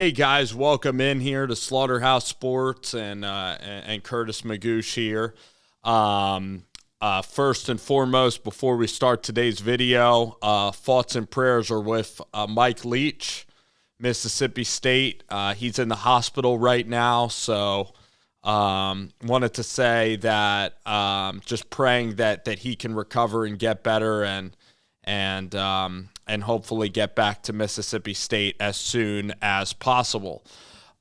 Hey guys, welcome in here to Slaughterhouse Sports and Curtis Magoosh here. First and foremost, before we start today's video, thoughts and prayers are with Mike Leach, Mississippi State. He's in the hospital right now, so wanted to say that just praying that he can recover and get better and hopefully get back to Mississippi State as soon as possible.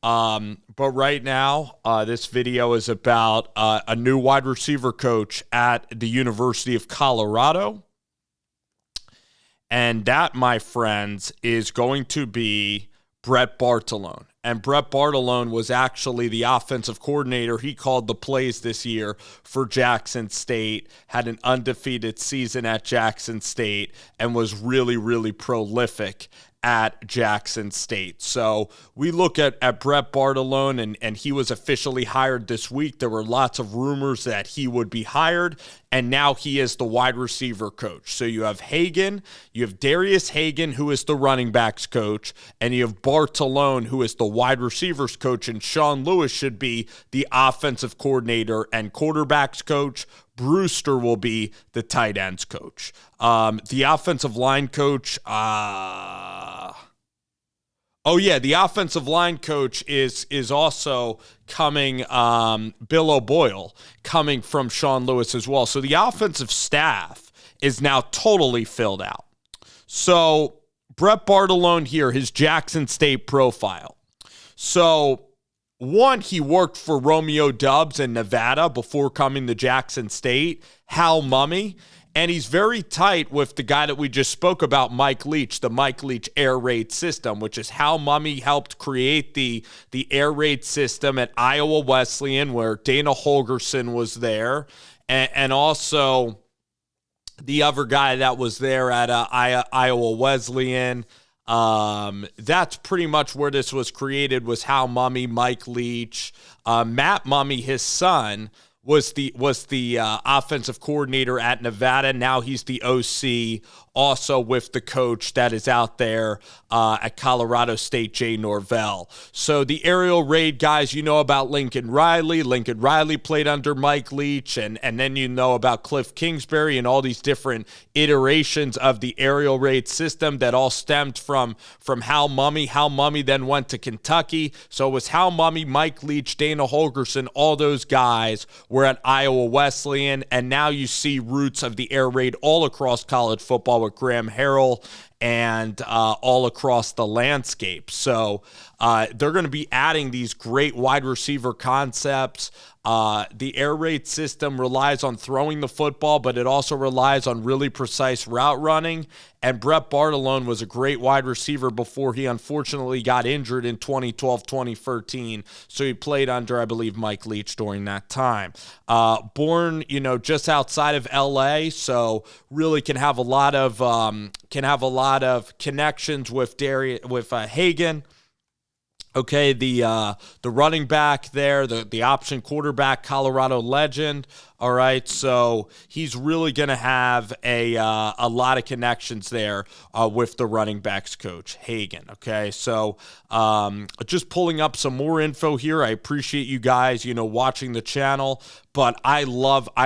But right now, this video is about a new wide receiver coach at the University of Colorado. And that, my friends, is going to be Brett Bartolone. And Brett Bartolone was actually the offensive coordinator. He called the plays this year for Jackson State, had an undefeated season at Jackson State, and was really, really prolific at Jackson State. So we look at Brett Bartolone, and he was officially hired this week. There were lots of rumors that he would be hired, and now he is the wide receiver coach. So you have Hagan, you have Darius Hagan, who is the running backs coach, and you have Bartolone, who is the wide receivers coach, and Sean Lewis should be the offensive coordinator and quarterbacks coach. Brewster will be the tight ends coach. The offensive line coach, the offensive line coach is also coming, Bill O'Boyle, coming from Sean Lewis as well. So the offensive staff is now totally filled out. So Brett Bartolone here, his Jackson State profile. So one, he worked for Romeo Doubs in Nevada before coming to Jackson State, Hal Mummy, and he's very tight with the guy that we just spoke about, Mike Leach, the Mike Leach air raid system, which is Hal Mummy helped create the air raid system at Iowa Wesleyan, where Dana Holgerson was there, and also the other guy that was there at Iowa Wesleyan. That's pretty much where this was created, was Hal Mummy, Mike Leach. Matt Mummy, his son, was the offensive coordinator at Nevada. Now he's the OC, also with the coach that is out there at Colorado State, Jay Norvell. So the aerial raid guys, you know about Lincoln Riley. Lincoln Riley played under Mike Leach, and then you know about Cliff Kingsbury and all these different iterations of the aerial raid system that all stemmed from Hal Mummy. Hal Mummy then went to Kentucky. So it was Hal Mummy, Mike Leach, Dana Holgerson, all those guys were at Iowa Wesleyan, and now you see roots of the air raid all across college football with Graham Harrell and all across the landscape. So they're going to be adding these great wide receiver concepts. The air raid system relies on throwing the football, but it also relies on really precise route running. And Brett Bartolone was a great wide receiver before he unfortunately got injured in 2012, 2013. So he played under, I believe, Mike Leach during that time. Born, just outside of LA, so really can have a lot of connections with Hagan. Okay, the running back there, the option quarterback, Colorado legend. All right, so he's really going to have a lot of connections there with the running backs coach, Hagan. Okay, so just pulling up some more info here. I appreciate you guys, watching the channel. But I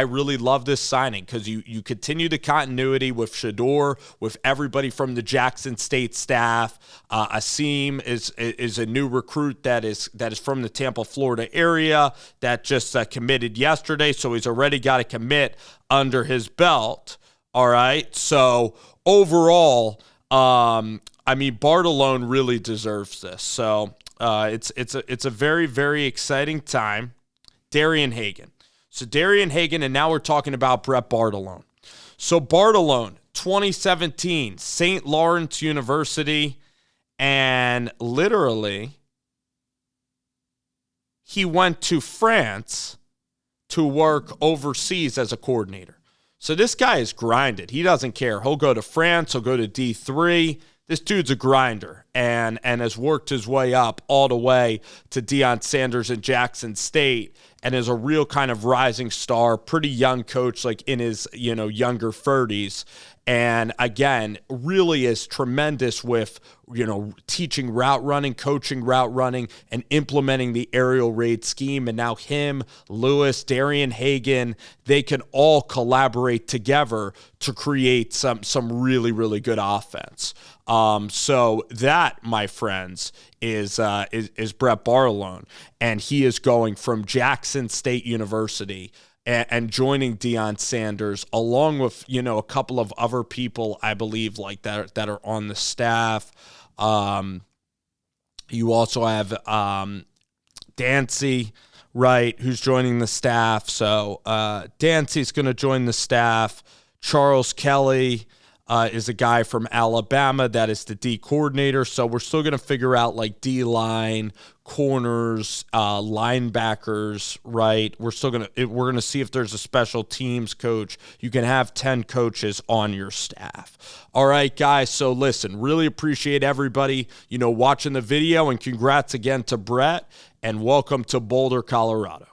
really love this signing because you continue the continuity with Shador, with everybody from the Jackson State staff. Asim is a new recruit that is from the Tampa, Florida area that just committed yesterday. So he's already got a commit under his belt. All right. So overall, Bartolone really deserves this. So it's a very, very exciting time. Darian Hagan. So Darian Hagan, and now we're talking about Brett Bartolone. So Bartolone, 2017, St. Lawrence University, and literally he went to France to work overseas as a coordinator. So this guy is grinded. He doesn't care. He'll go to France. He'll go to D3. This dude's a grinder and has worked his way up all the way to Deion Sanders at Jackson State and is a real kind of rising star, pretty young coach, like in his, younger 30s. And again, really is tremendous with, teaching route running, coaching route running, and implementing the aerial raid scheme. And now him, Lewis, Darian Hagan, they can all collaborate together to create some really, really good offense. So that, my friends, is Brett Bartolone, and he is going from Jackson State University and joining Deion Sanders, along with a couple of other people, I believe, like that are on the staff. You also have Dancy, right, who's joining the staff. So Dancy's going to join the staff. Charles Kelly is a guy from Alabama that is the D coordinator. So we're still going to figure out like D-line, corners, linebackers, right? We're going to see if there's a special teams coach. You can have 10 coaches on your staff. All right, guys. So listen, really appreciate everybody, watching the video, and congrats again to Brett, and welcome to Boulder, Colorado.